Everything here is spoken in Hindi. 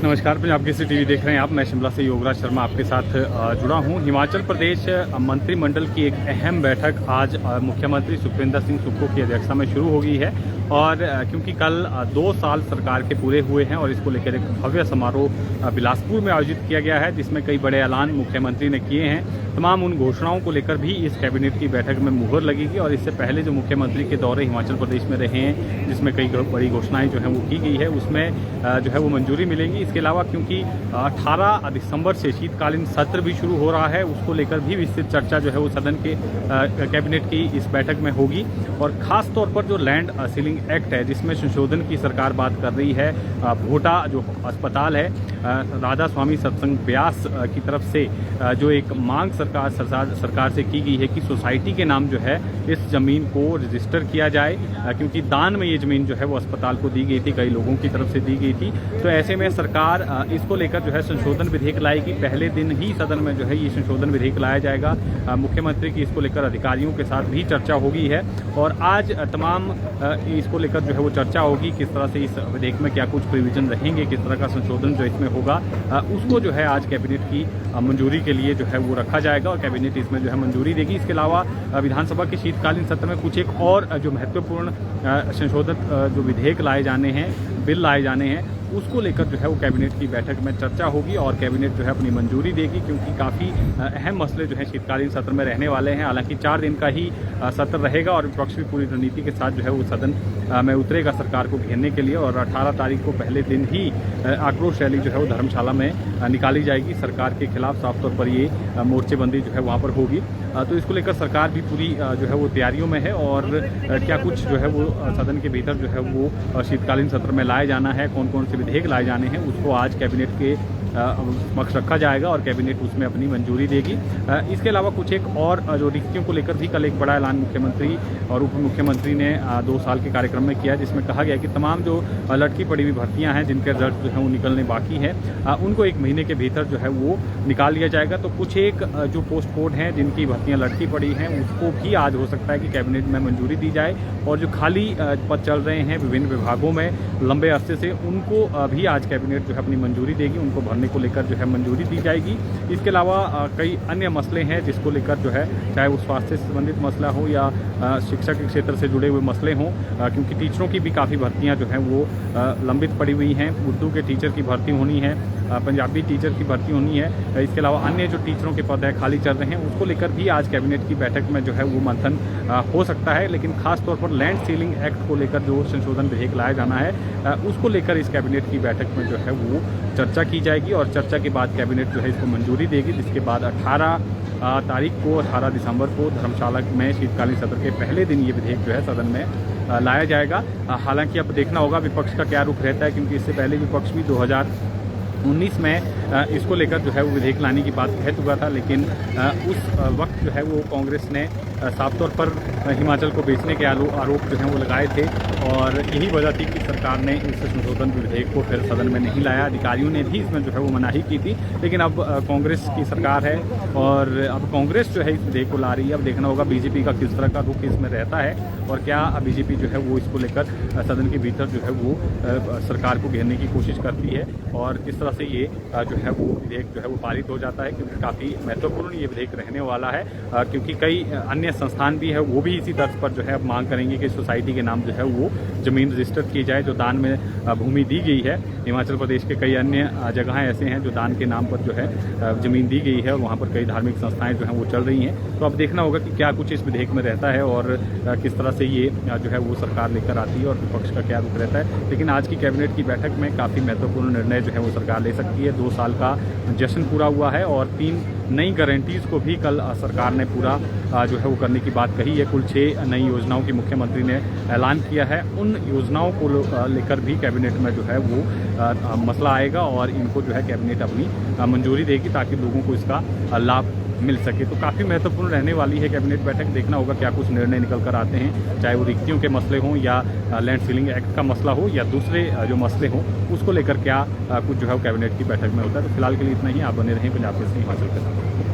नमस्कार, पंजाब केसरी टीवी देख रहे हैं आप। मैं शिमला से योगराज शर्मा आपके साथ जुड़ा हूं। हिमाचल प्रदेश मंत्रिमंडल की एक अहम बैठक आज मुख्यमंत्री सुखविंदर सिंह सुक्खू की अध्यक्षता में शुरू हो गई है और क्योंकि कल 2 साल सरकार के पूरे हुए हैं और इसको लेकर एक भव्य समारोह बिलासपुर में आयोजित किया गया है, जिसमें कई बड़े ऐलान मुख्यमंत्री ने किए हैं। तमाम उन घोषणाओं को लेकर भी इस कैबिनेट की बैठक में मुहर लगेगी और इससे पहले जो मुख्यमंत्री के दौरे हिमाचल प्रदेश में रहे हैं, जिसमें कई बड़ी घोषणाएं जो हैं वो की गई है, उसमें जो है वो मंजूरी मिलेगी। इसके अलावा क्योंकि 18 दिसंबर से शीतकालीन सत्र भी शुरू हो रहा है, उसको लेकर भी विस्तृत चर्चा जो है वो सदन के कैबिनेट की इस बैठक में होगी। और खास तौर पर जो लैंड सीलिंग एक्ट है, जिसमें संशोधन की सरकार बात कर रही है, भोटा जो अस्पताल है, राधा स्वामी सत्संग ब्यास की तरफ से जो एक मांग सरकार से की गई है कि सोसाइटी के नाम जो है इस जमीन को रजिस्टर किया जाए, क्योंकि दान में ये जमीन जो है वो अस्पताल को दी गई थी, कई लोगों की तरफ से दी गई थी। तो ऐसे में सरकार इसको लेकर जो है संशोधन विधेयक लाएगी। पहले दिन ही सदन में जो है ये संशोधन विधेयक लाया जाएगा। मुख्यमंत्री की इसको लेकर अधिकारियों के साथ भी चर्चा होगी है और आज तमाम इसको लेकर जो है वो चर्चा होगी, किस तरह से इस विधेयक में क्या कुछ प्रोविजन रहेंगे, किस तरह का संशोधन जो इसमें होगा, उसको जो है आज कैबिनेट की मंजूरी के लिए जो है वो रखा जाएगा और कैबिनेट इसमें जो है मंजूरी देगी। इसके अलावा विधानसभा के शीतकालीन सत्र में कुछ एक और जो महत्वपूर्ण संशोधित जो विधेयक लाए जाने हैं, बिल लाए जाने हैं, उसको लेकर जो है वो कैबिनेट की बैठक में चर्चा होगी और कैबिनेट जो है अपनी मंजूरी देगी, क्योंकि काफ़ी अहम मसले जो है शीतकालीन सत्र में रहने वाले हैं। हालांकि 4 दिन का ही सत्र रहेगा और विपक्ष भी पूरी रणनीति के साथ जो है वो सदन में उतरेगा सरकार को घेरने के लिए और 18 तारीख को पहले दिन ही आक्रोश रैली जो है वो धर्मशाला में निकाली जाएगी सरकार के खिलाफ। साफ तौर पर ये मोर्चेबंदी जो है वहाँ पर होगी। तो इसको लेकर सरकार भी पूरी जो है वो तैयारियों में है और क्या कुछ जो है वो सदन के भीतर जो है वो शीतकालीन सत्र में लाया जाना है, कौन कौन से विधेयक लाए जाने हैं, उसको आज कैबिनेट के समक्ष रखा जाएगा और कैबिनेट उसमें अपनी मंजूरी देगी। इसके अलावा कुछ एक और जो रिक्तियों को लेकर भी कल एक बड़ा ऐलान मुख्यमंत्री और उप मुख्यमंत्री ने 2 साल के कार्यक्रम में किया, जिसमें कहा गया कि तमाम जो लटकी पड़ी हुई भर्तियां हैं, जिनके रिजल्ट जो है वो निकलने बाकी हैं, उनको 1 महीने के भीतर जो है वो निकाल लिया जाएगा। तो कुछ एक जो पोस्ट कोड हैं जिनकी भर्तियां लटकी पड़ी हैं, उसको भी आज हो सकता है कि कैबिनेट में मंजूरी दी जाए और जो खाली पद चल रहे हैं विभिन्न विभागों में लंबे अरसे से, उनको भी आज कैबिनेट जो है अपनी मंजूरी देगी, उनको भरने को लेकर जो है मंजूरी दी जाएगी। इसके अलावा कई अन्य मसले हैं जिसको लेकर जो है, चाहे वो स्वास्थ्य से संबंधित मसला हो या शिक्षा के क्षेत्र से जुड़े हुए मसले हों, क्योंकि टीचरों की भी काफ़ी भर्तियां जो हैं वो लंबित पड़ी हुई हैं। उर्दू के टीचर की भर्ती होनी है, पंजाबी टीचर की भर्ती होनी है। इसके अलावा अन्य जो टीचरों के पद है खाली चल रहे हैं, उसको लेकर भी आज कैबिनेट की बैठक में जो है वो मंथन हो सकता है। लेकिन खास तौर पर लैंड सीलिंग एक्ट को लेकर जो संशोधन विधेयक लाया जाना है, उसको लेकर इस कैबिनेट की बैठक में जो है वो चर्चा की जाएगी और चर्चा के बाद कैबिनेट जो है इसको मंजूरी देगी, जिसके बाद 18 तारीख को 18 दिसंबर को धर्मशाला में शीतकालीन सत्र के पहले दिन ये विधेयक जो है सदन में लाया जाएगा। हालांकि अब देखना होगा विपक्ष का क्या रुख रहता है, क्योंकि इससे पहले विपक्ष भी 2019 में इसको लेकर जो है वो विधेयक लाने की बात कह चुका था, लेकिन उस वक्त जो है वो कांग्रेस ने साफ तौर पर हिमाचल को बेचने के आरोप जो हैं वो लगाए थे और यही वजह थी कि सरकार ने इस संशोधन विधेयक को फिर सदन में नहीं लाया। अधिकारियों ने भी इसमें जो है वो मनाही की थी, लेकिन अब कांग्रेस की सरकार है और अब कांग्रेस जो है इस विधेयक को ला रही है। अब देखना होगा बीजेपी का किस तरह का रुख इसमें रहता है और क्या बीजेपी जो है वो इसको लेकर सदन के भीतर जो है वो सरकार को घेरने की कोशिश करती है और किस तरह से ये जो है वो विधेयक जो है वो पारित हो जाता है, क्योंकि काफ़ी महत्वपूर्ण ये विधेयक रहने वाला है। क्योंकि कई अन्य संस्थान भी है, वो भी इसी तर्ज पर जो है अब मांग करेंगे कि सोसाइटी के नाम जो है वो जमीन रजिस्टर की जाए, जो दान में भूमि दी गई है। हिमाचल प्रदेश के कई अन्य जगहें ऐसे हैं जो दान के नाम पर जो है जमीन दी गई है और वहाँ पर कई धार्मिक संस्थाएं जो हैं वो चल रही हैं। तो अब देखना होगा कि क्या कुछ इस विधेयक में रहता है और किस तरह से ये जो है वो सरकार लेकर आती है और विपक्ष का क्या रुख रहता है। लेकिन आज की कैबिनेट की बैठक में काफ़ी महत्वपूर्ण निर्णय जो है वो सरकार ले सकती है। 2 साल का जश्न पूरा हुआ है और 3 नई गारंटीज़ को भी कल सरकार ने पूरा जो है वो करने की बात कही है। कुल 6 नई योजनाओं की मुख्यमंत्री ने ऐलान किया है। उन योजनाओं को लेकर भी कैबिनेट में जो है वो मसला आएगा और इनको जो है कैबिनेट अपनी मंजूरी देगी ताकि लोगों को इसका लाभ मिल सके। तो काफ़ी महत्वपूर्ण रहने वाली है कैबिनेट बैठक। देखना होगा क्या कुछ निर्णय निकल कर आते हैं, चाहे वो रिक्तियों के मसले हों या लैंड सीलिंग एक्ट का मसला हो या दूसरे जो मसले हों, उसको लेकर क्या कुछ जो है कैबिनेट की बैठक में होता है। तो फिलहाल के लिए इतना ही। आप बने रहें पंजाब केसरी हिमाचल के साथ।